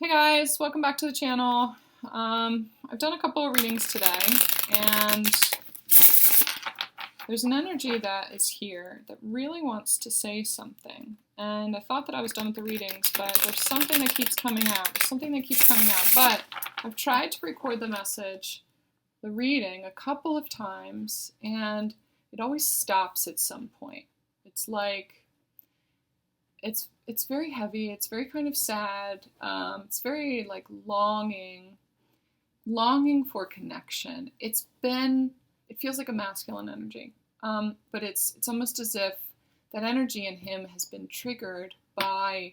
Hey guys, welcome back to the channel. I've done a couple of readings today, and there's an energy that is here that really wants to say something. And I thought that I was done with the readings, but there's something that keeps coming out. But I've tried to record the message, the reading, a couple of times, and it always stops at some point. It's like, it's very heavy, it's very kind of sad, it's very like longing for connection. It feels like a masculine energy, but it's almost as if that energy in him has been triggered by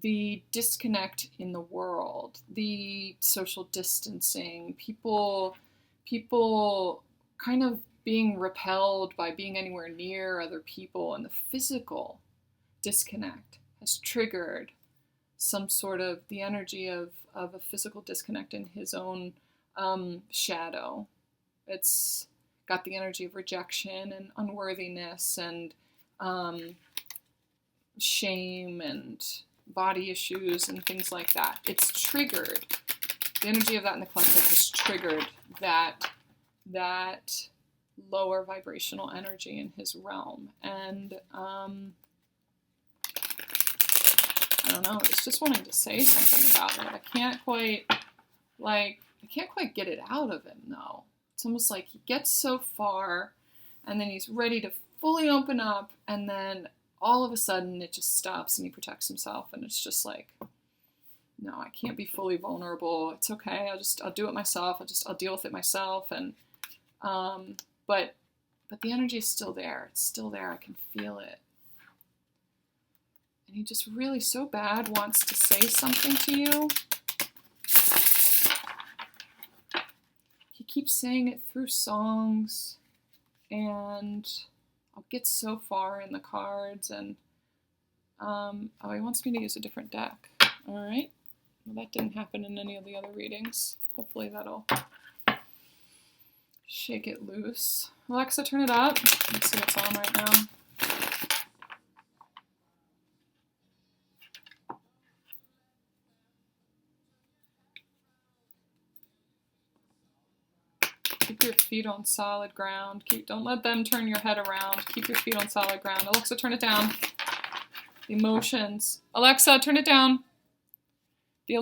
the disconnect in the world, the social distancing, people kind of being repelled by being anywhere near other people, and the physical disconnect has triggered some sort of the energy of a physical disconnect in his own shadow. It's got the energy of rejection and unworthiness and shame and body issues and things like that. It's triggered. The energy of that in the collective has triggered that lower vibrational energy in his realm. And I don't know, it's just wanting to say something about it. I can't quite get it out of him, though. It's almost like he gets so far, and then he's ready to fully open up, and then all of a sudden it just stops, and he protects himself, and it's just like, no, I can't be fully vulnerable. It's okay. I'll do it myself. I'll deal with it myself, and but the energy is still there. It's still there. I can feel it. And he just really so bad wants to say something to you. He keeps saying it through songs, and I'll get so far in the cards, and oh, he wants me to use a different deck. All right. Well, that didn't happen in any of the other readings. Hopefully that'll shake it loose. Alexa, turn it up. Let's see what's on right now. Keep your feet on solid ground. Don't let them turn your head around. Keep your feet on solid ground. Alexa, turn it down. The emotions. Alexa, turn it down. The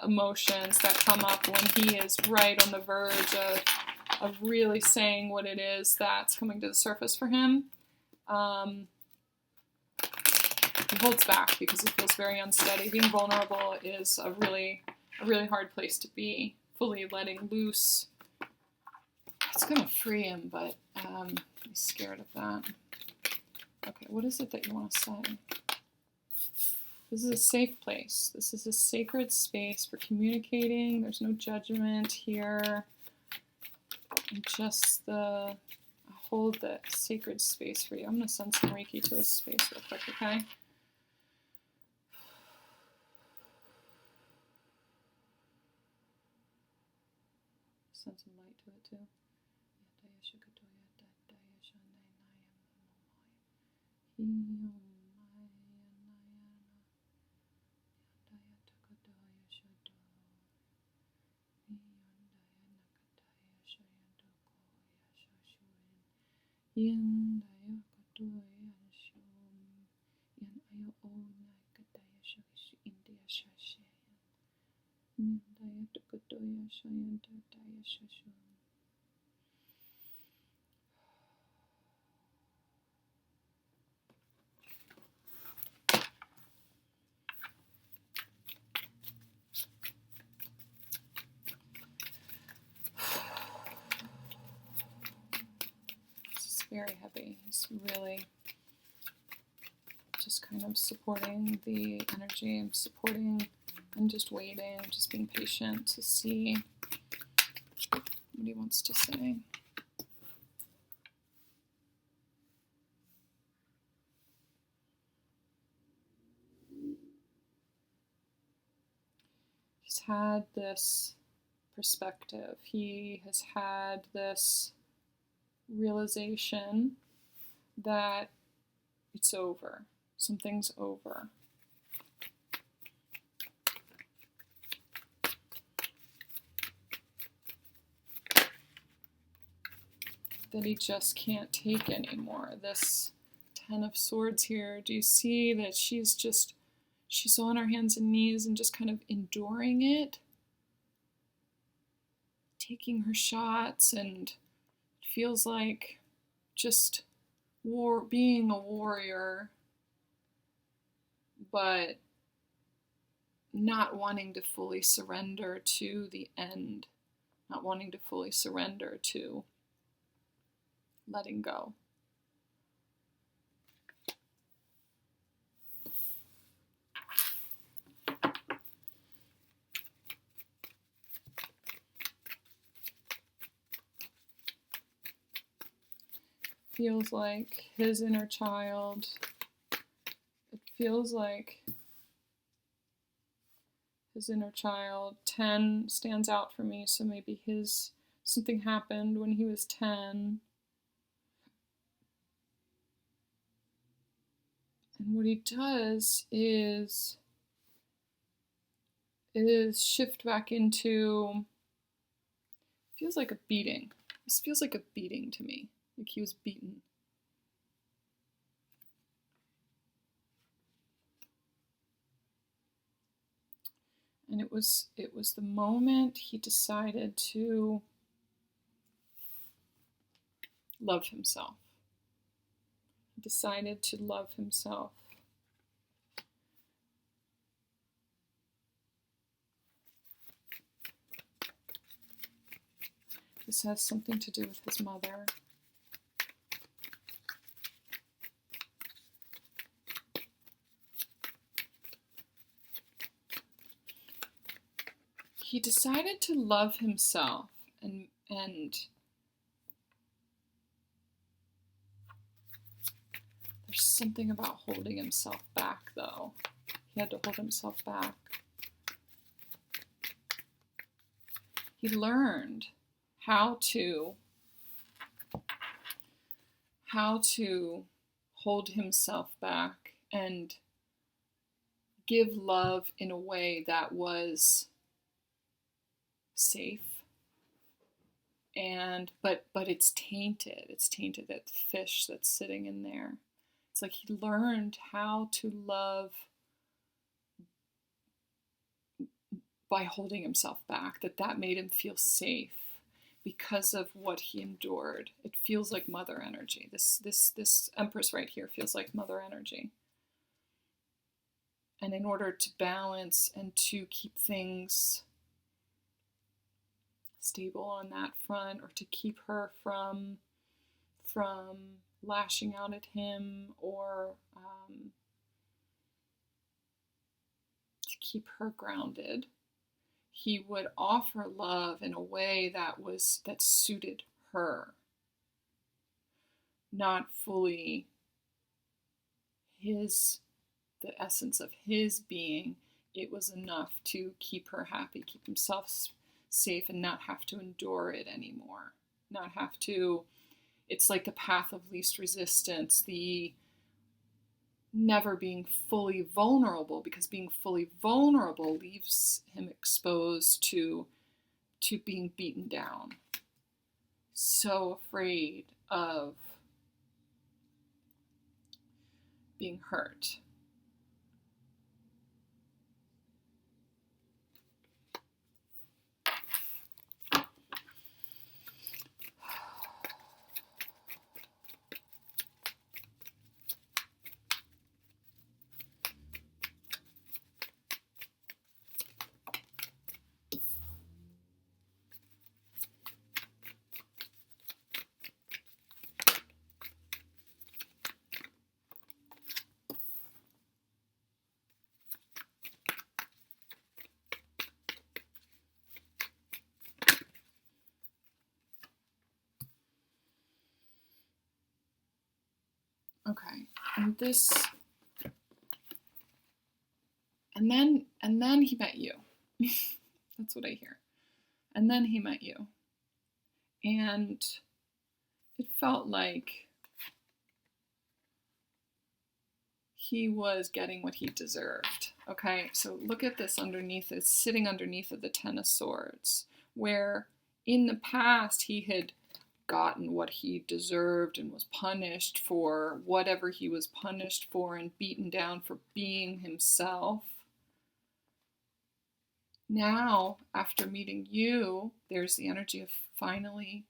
emotions that come up when he is right on the verge of really saying what it is that's coming to the surface for him. He holds back because he feels very unsteady. Being vulnerable is a really hard place to be. Fully letting loose. It's going to free him, but he's scared of that. Okay, what is it that you want to say? This is a safe place. This is a sacred space for communicating. There's no judgment here. Just hold the sacred space for you. I'm going to send some Reiki to this space real quick, okay? Send some light to it too. Very heavy. He's really just kind of supporting the energy. I'm supporting and just waiting, just being patient to see what he wants to say. He's had this perspective. He has had this realization that it's over. Something's over. that he just can't take anymore. This Ten of Swords here, do you see that she's on her hands and knees and just kind of enduring it? Taking her shots, and it feels like just being a warrior, but not wanting to fully surrender to the end, not wanting to fully surrender to letting go. Feels like his inner child. It feels like his inner child. 10 stands out for me, so maybe something happened when he was 10. And what he does is shift back into, feels like a beating. This feels like a beating to me, like he was beaten. And it was the moment he decided to love himself. He decided to love himself. This has something to do with his mother. He decided to love himself, and there's something about holding himself back, though. He had to hold himself back. He learned how to hold himself back and give love in a way that was safe, but it's tainted. It's tainted, that fish that's sitting in there. It's like he learned how to love by holding himself back, that made him feel safe because of what he endured. It feels like mother energy. This Empress right here feels like mother energy. And in order to balance and to keep things stable on that front, or to keep her from lashing out at him, or to keep her grounded, he would offer love in a way that suited her, not fully the essence of his being. It was enough to keep her happy, keep himself safe, and not have to endure it anymore. Not have to, it's like the path of least resistance, the never being fully vulnerable, because being fully vulnerable leaves him exposed to being beaten down. So afraid of being hurt. Okay, and then he met you. That's what I hear. And then he met you. And it felt like he was getting what he deserved. Okay, so look at this underneath. It's sitting underneath of the Ten of Swords, where in the past he had gotten what he deserved and was punished for whatever he was punished for and beaten down for being himself. Now, after meeting you, there's the energy of finally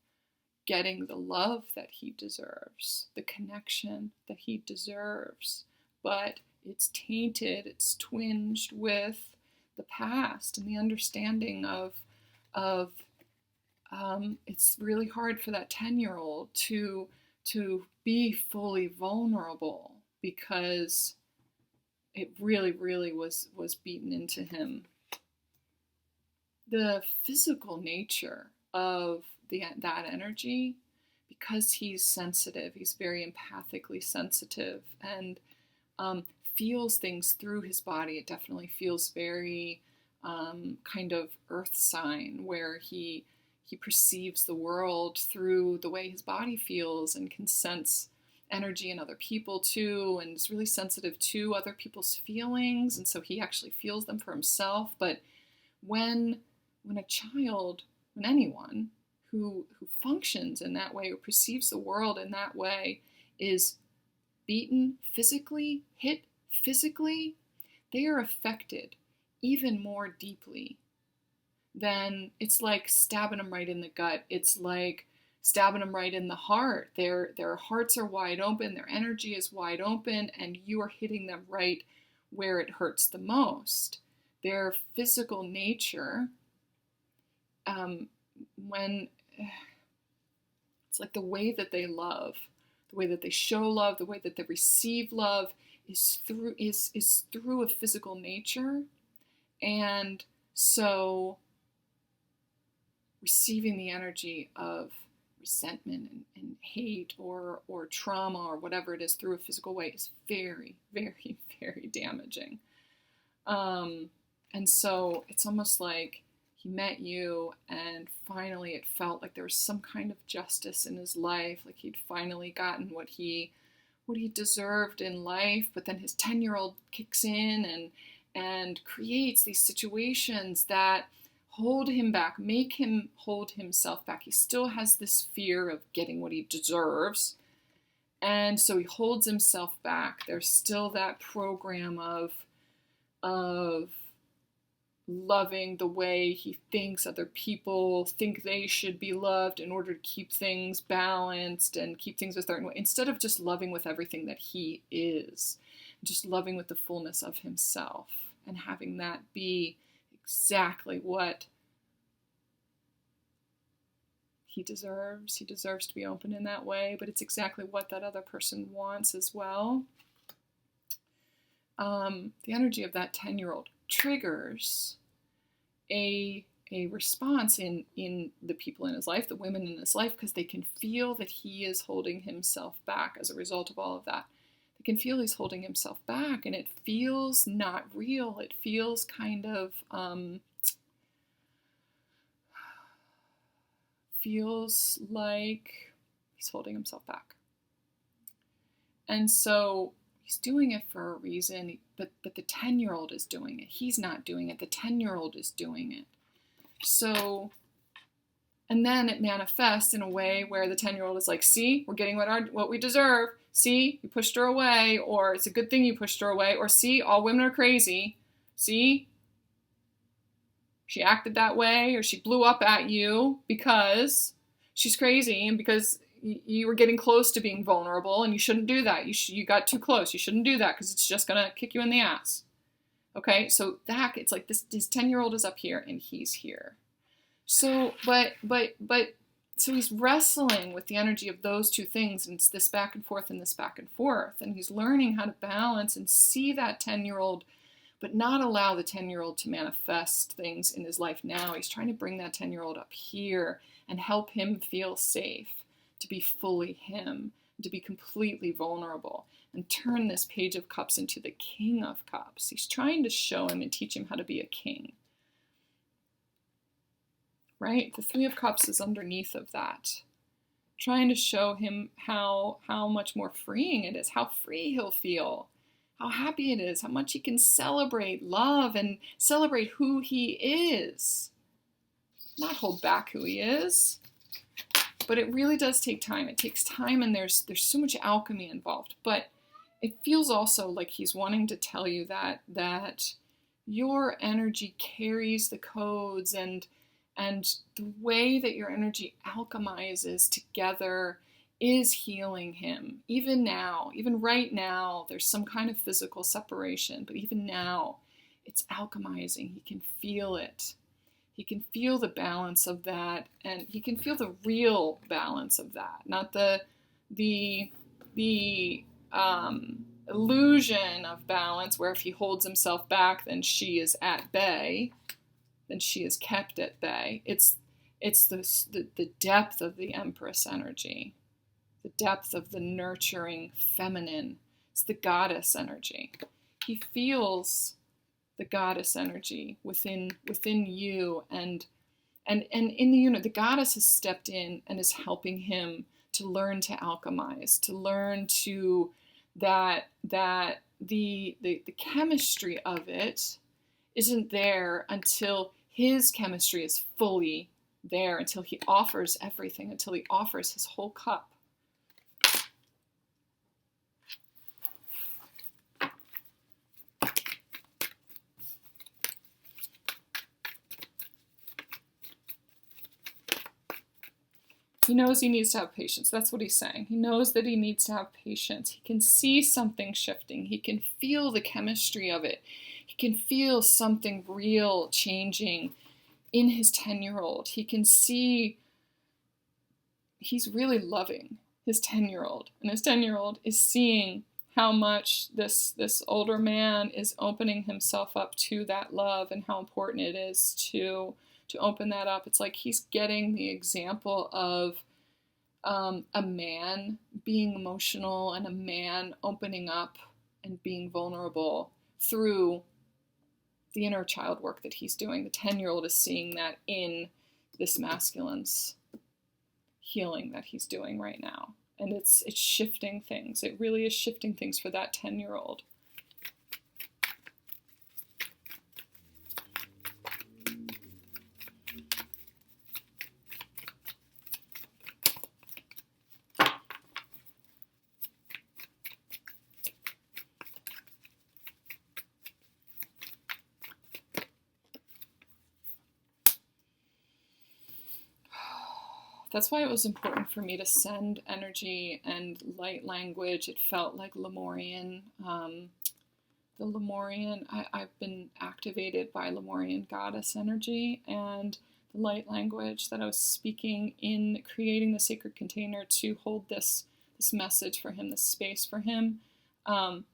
getting the love that he deserves, the connection that he deserves. But it's tainted, it's twinged with the past and the understanding of it's really hard for that 10-year-old to be fully vulnerable because it really, really was beaten into him. The physical nature of that energy, because he's sensitive, he's very empathically sensitive and feels things through his body. It definitely feels very kind of earth sign, where he perceives the world through the way his body feels and can sense energy in other people too, and is really sensitive to other people's feelings, and so he actually feels them for himself. But when a child, when anyone who functions in that way or perceives the world in that way is beaten physically, hit physically, they are affected even more deeply than, it's like stabbing them right in the gut. It's like stabbing them right in the heart. Their hearts are wide open, their energy is wide open, and you are hitting them right where it hurts the most. Their physical nature, when it's like the way that they love, the way that they show love, the way that they receive love is through a physical nature. And so receiving the energy of resentment and hate or trauma or whatever it is through a physical way is very, very, very damaging. And so it's almost like he met you and finally it felt like there was some kind of justice in his life, like he'd finally gotten what he deserved in life. But then his 10-year-old kicks in and creates these situations that hold him back, make him hold himself back. He still has this fear of getting what he deserves, and so he holds himself back. There's still that program of loving the way he thinks other people think they should be loved in order to keep things balanced and keep things a certain way, instead of just loving with everything that he is, just loving with the fullness of himself and having that be exactly what he deserves. He deserves to be open in that way, but it's exactly what that other person wants as well. The energy of that 10-year-old triggers a response in the people in his life, the women in his life, because they can feel that he is holding himself back as a result of all of that. They can feel he's holding himself back, and it feels not real. It feels kind of, feels like he's holding himself back. And so he's doing it for a reason, but the 10-year-old is doing it. He's not doing it. The 10-year-old is doing it. So, and then it manifests in a way where the 10-year-old is like, see, we're getting what we deserve. See, you pushed her away, or it's a good thing you pushed her away, or see, all women are crazy. See, she acted that way, or she blew up at you because she's crazy and because you were getting close to being vulnerable, and you shouldn't do that. You got too close. You shouldn't do that because it's just going to kick you in the ass. Okay, so that, it's like this 10-year-old is up here and he's here. So, but so he's wrestling with the energy of those two things, and it's this back and forth and this back and forth, and he's learning how to balance and see that 10-year-old, but not allow the 10-year-old to manifest things in his life now. He's trying to bring that 10-year-old up here and help him feel safe, to be fully him, to be completely vulnerable, and turn this Page of Cups into the King of Cups. He's trying to show him and teach him how to be a king. Right? The Three of Cups is underneath of that. Trying to show him how much more freeing it is, how free he'll feel, how happy it is, how much he can celebrate love and celebrate who he is. Not hold back who he is, But it really does take time. It takes time, and there's so much alchemy involved. But it feels also like he's wanting to tell you that your energy carries the codes, and the way that your energy alchemizes together is healing him. Even now, even right now, there's some kind of physical separation, but even now, it's alchemizing. He can feel it. He can feel the balance of that, and he can feel the real balance of that, not the illusion of balance, where if he holds himself back, then she is at bay, then she is kept at bay. It's the depth of the Empress energy, the depth of the nurturing feminine. It's the goddess energy. He feels the goddess energy within you, and in the unit, the goddess has stepped in and is helping him to learn to alchemize, to learn to that the chemistry of it isn't there until his chemistry is fully there, until he offers everything, until he offers his whole cup. He knows he needs to have patience. That's what he's saying. He knows that he needs to have patience. He can see something shifting. He can feel the chemistry of it. He can feel something real changing in his 10-year-old. He can see he's really loving his 10-year-old. And his 10-year-old is seeing how much this older man is opening himself up to that love, and how important it is to open that up. It's like he's getting the example of a man being emotional, and a man opening up and being vulnerable through the inner child work that he's doing. The 10-year-old is seeing that in this masculine's healing that he's doing right now. And it's shifting things. It really is shifting things for that 10-year-old. That's why it was important for me to send energy and light language. It felt like Lemurian. The Lemurian, I've been activated by Lemurian goddess energy, and the light language that I was speaking in creating the sacred container to hold this message for him, this space for him, that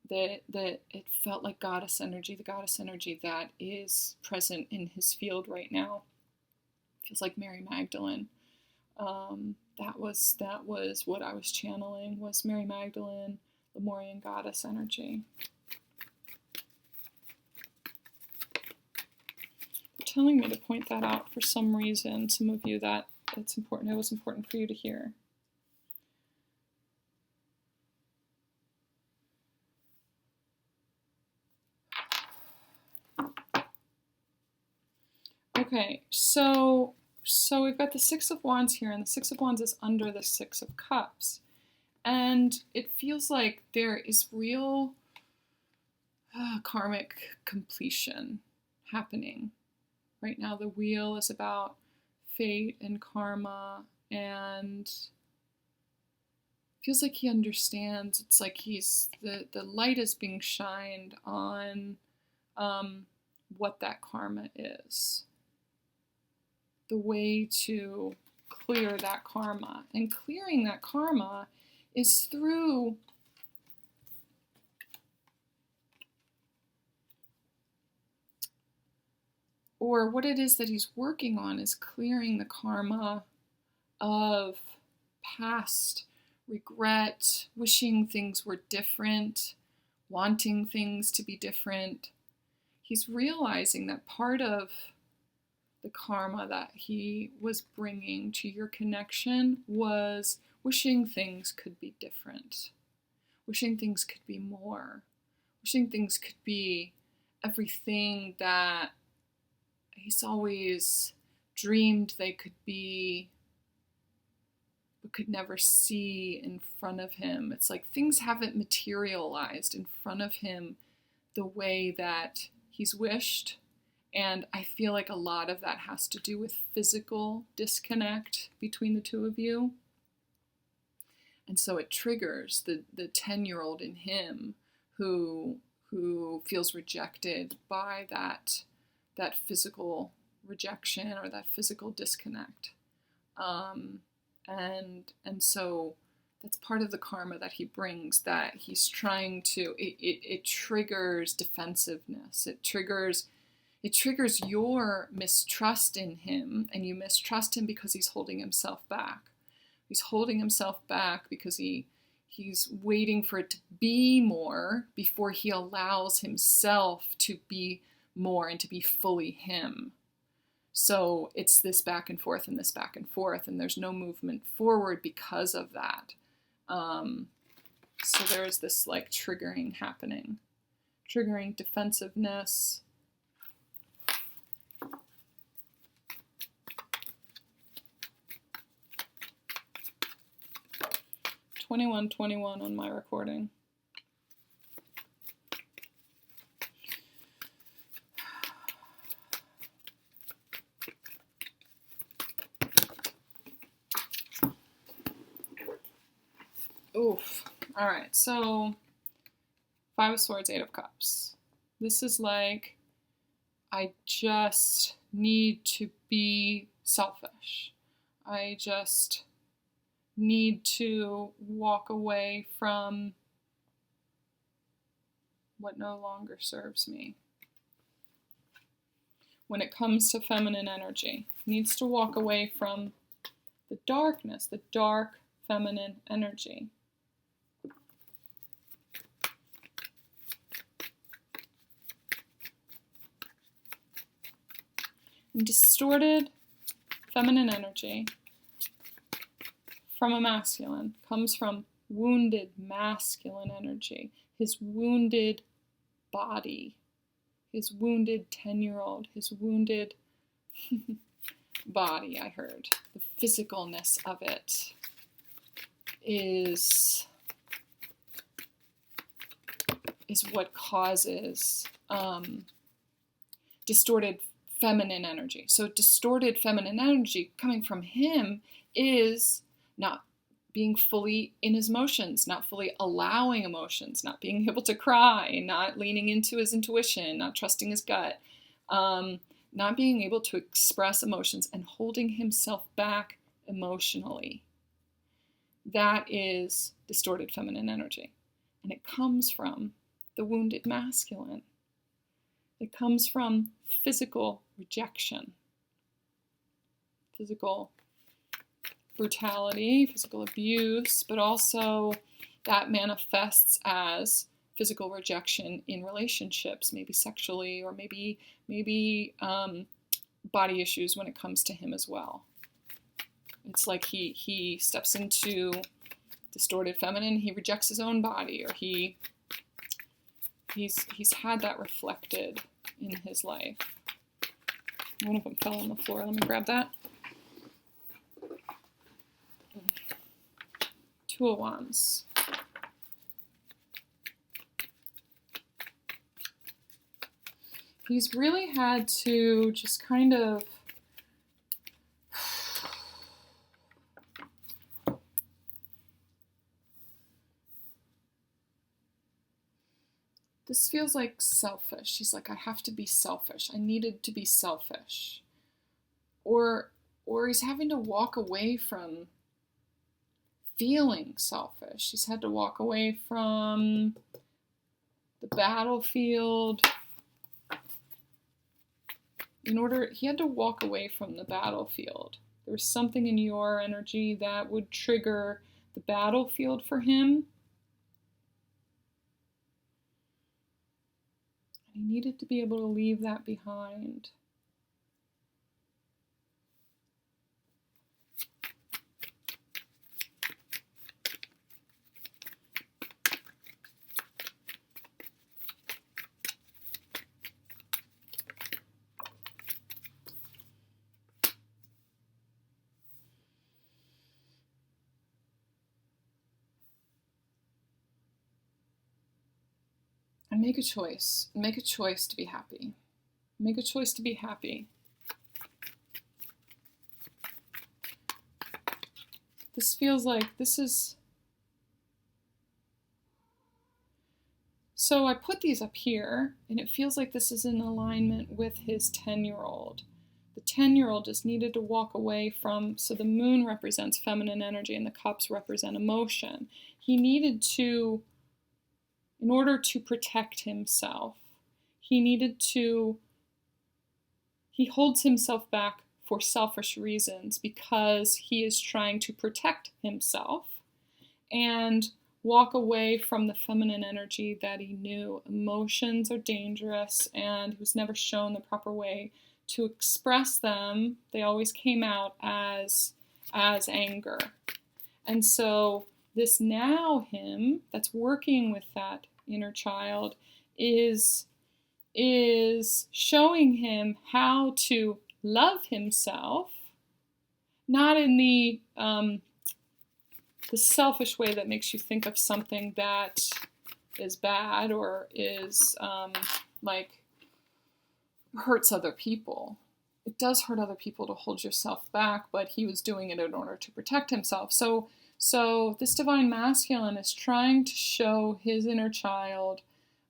it felt like goddess energy, the goddess energy that is present in his field right now. It feels like Mary Magdalene. That was what I was channeling, was Mary Magdalene, Lemurian goddess energy. They're telling me to point that out for some reason. Some of you, it's important. It was important for you to hear. Okay, so we've got the Six of Wands here, and the Six of Wands is under the Six of Cups. And it feels like there is real karmic completion happening. Right now the wheel is about fate and karma, and feels like he understands. It's like the light is being shined on what that karma is. The way to clear that karma. And clearing that karma is through or what it is that he's working on is clearing the karma of past regret, wishing things were different, wanting things to be different. He's realizing that part of the karma that he was bringing to your connection was wishing things could be different, wishing things could be more, wishing things could be everything that he's always dreamed they could be, but could never see in front of him. It's like things haven't materialized in front of him the way that he's wished. And I feel like a lot of that has to do with physical disconnect between the two of you. And so it triggers the 10-year-old in him who feels rejected by that physical rejection or that physical disconnect. And so that's part of the karma that he brings, that he's trying to, it triggers defensiveness. It triggers your mistrust in him, and you mistrust him because he's holding himself back. He's holding himself back because he's waiting for it to be more before he allows himself to be more and to be fully him. So it's this back and forth and this back and forth, and there's no movement forward because of that. So there's this like triggering happening, triggering defensiveness. $21.21 on my recording. Oof. All right, so 5 of Swords, 8 of Cups. This is like, I just need to be selfish. I just need to walk away from what no longer serves me. When it comes to feminine energy, needs to walk away from the darkness, the dark feminine energy. And distorted feminine energy from a masculine comes from wounded masculine energy, his wounded body, his wounded 10-year-old, his wounded body, I heard. The physicalness of it is what causes distorted feminine energy. So distorted feminine energy coming from him is not being fully in his emotions, not fully allowing emotions, not being able to cry, not leaning into his intuition, not trusting his gut, not being able to express emotions and holding himself back emotionally. That is distorted feminine energy. And it comes from the wounded masculine. It comes from physical rejection, physical brutality, physical abuse, but also that manifests as physical rejection in relationships, maybe sexually, or maybe body issues when it comes to him as well. It's like he steps into distorted feminine, he rejects his own body, or he's had that reflected in his life. One of them fell on the floor. Let me grab that. 2 of Wands. He's really had to just kind of this feels like selfish. He's like, I have to be selfish. I needed to be selfish. Or he's having to walk away from feeling selfish. He's had to walk away from the battlefield. He had to walk away from the battlefield. There was something in your energy that would trigger the battlefield for him. He needed to be able to leave that behind. make a choice. Make a choice to be happy. Make a choice to be happy. This feels like this is... So I put these up here, and it feels like this is in alignment with his 10-year-old. The 10-year-old just needed to walk away from, so the moon represents feminine energy and the cups represent emotion. He needed to, in order to protect himself, he holds himself back for selfish reasons because he is trying to protect himself and walk away from the feminine energy that he knew. Emotions are dangerous, and he was never shown the proper way to express them. They always came out as anger. And so this now him that's working with that inner child is showing him how to love himself, not in the selfish way that makes you think of something that is bad or is like hurts other people. It does hurt other people to hold yourself back, but he was doing it in order to protect himself. So this divine masculine is trying to show his inner child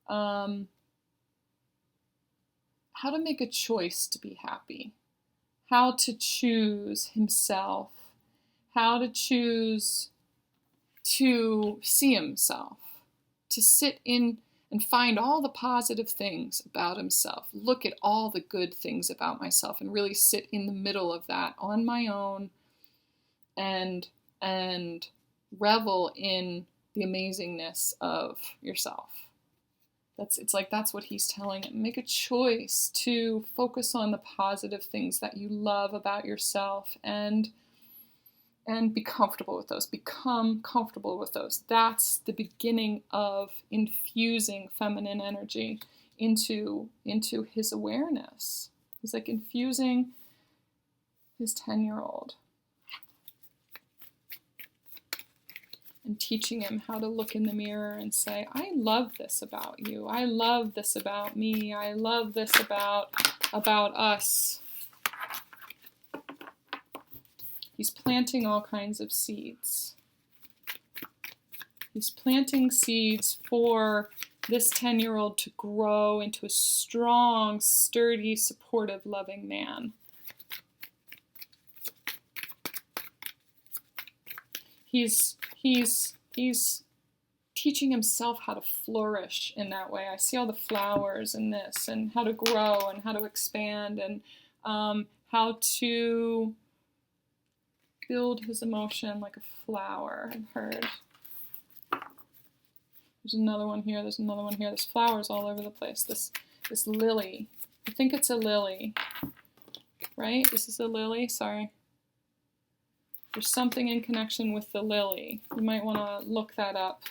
how to make a choice to be happy, how to choose himself, how to choose to see himself, to sit in and find all the positive things about himself. Look at all the good things about myself and really sit in the middle of that on my own and revel in the amazingness of yourself. That's what he's telling him. Make a choice to focus on the positive things that you love about yourself and be comfortable with those. Become comfortable with those. That's the beginning of infusing feminine energy into his awareness. He's like infusing his 10-year-old and teaching him how to look in the mirror and say, I love this about you. I love this about me. I love this about us. He's planting all kinds of seeds. He's planting seeds for this 10-year-old to grow into a strong, sturdy, supportive, loving man. He's teaching himself how to flourish in that way. I see all the flowers in this, and how to grow and how to expand, and how to build his emotion like a flower. I've heard. There's another one here. There's another one here. There's flowers all over the place. This lily. I think it's a lily, right? This is a lily. Sorry. There's something in connection with the lily. You might want to look that up.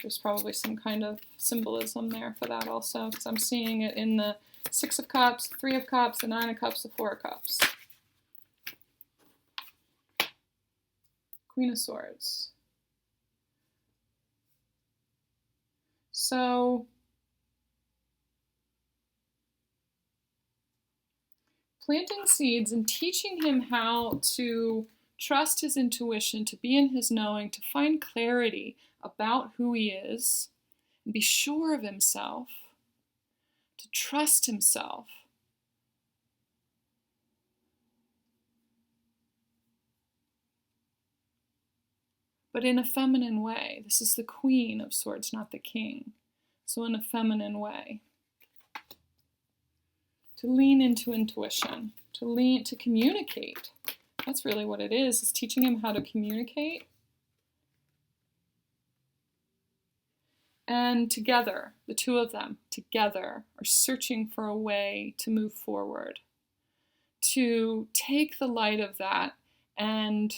There's probably some kind of symbolism there for that also, because I'm seeing it in the 6 of Cups, 3 of Cups, the 9 of Cups, the 4 of Cups. Queen of Swords. So, planting seeds and teaching him how to trust his intuition, to be in his knowing, to find clarity about who he is, and be sure of himself, to trust himself. But in a feminine way. This is the Queen of Swords, not the King. So in a feminine way. To lean into intuition, to communicate. That's really what it is teaching him how to communicate. And together, the two of them together are searching for a way to move forward, to take the light of that and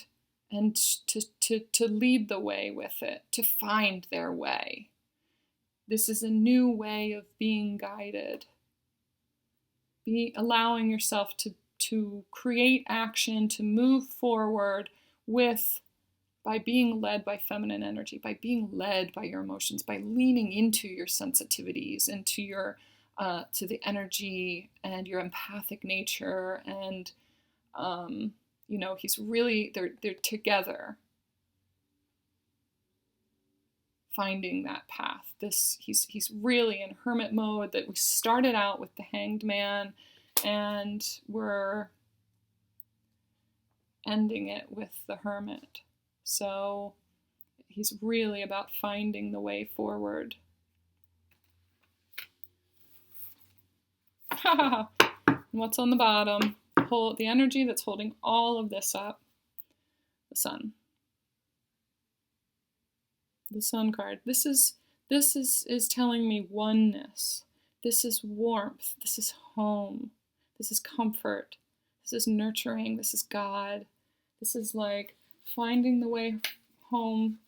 to lead the way with it, to find their way. This is a new way of being guided. Allowing yourself to create action, to move forward by being led by feminine energy, by being led by your emotions, by leaning into your sensitivities, into your to the energy and your empathic nature, and he's really they're together finding that path. He's really in hermit mode. That we started out with the Hanged Man, and we're ending it with the Hermit. So he's really about finding the way forward. What's on the bottom? The energy that's holding all of this up. The Sun. The Sun card. This is telling me oneness. This is warmth. This is home. This is comfort. This is nurturing. This is God. This is like finding the way home,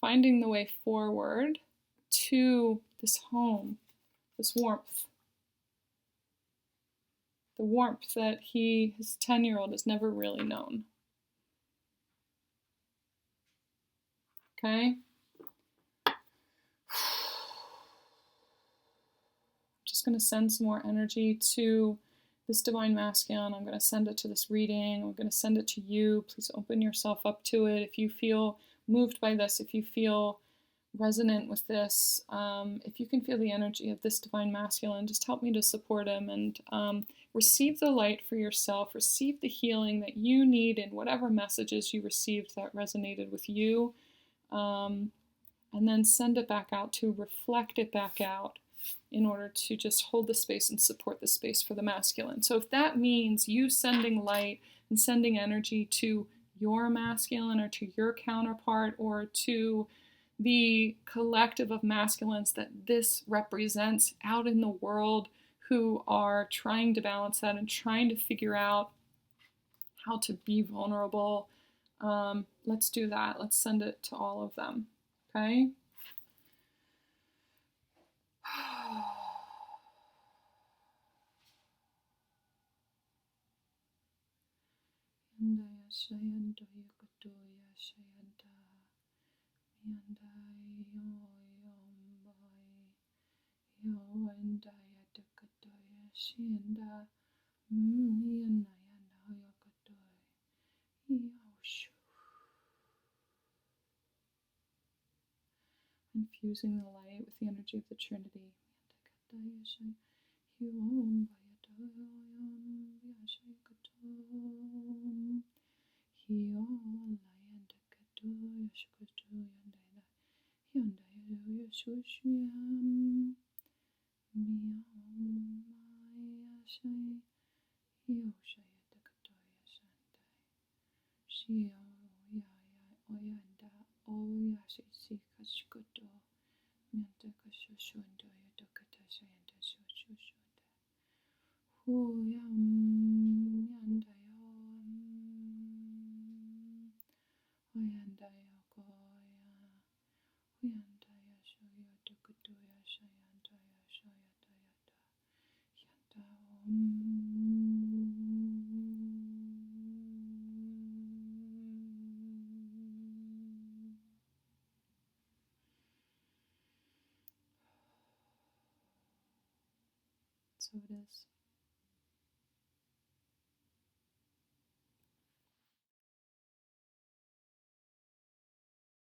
finding the way forward to this home, this warmth. The warmth that his 10-year-old has never really known. Okay? Just going to send some more energy to this Divine Masculine. I'm going to send it to this reading. I'm going to send it to you. Please open yourself up to it. If you feel moved by this, if you feel resonant with this, if you can feel the energy of this Divine Masculine, just help me to support him, and receive the light for yourself. Receive the healing that you need in whatever messages you received that resonated with you. And then send it back out, to reflect it back out, in order to just hold the space and support the space for the masculine. So if that means you sending light and sending energy to your masculine, or to your counterpart, or to the collective of masculines that this represents out in the world, who are trying to balance that and trying to figure out how to be vulnerable, let's do that. Let's send it to all of them. Okay? Infusing the light with the energy of the Trinity. So it is.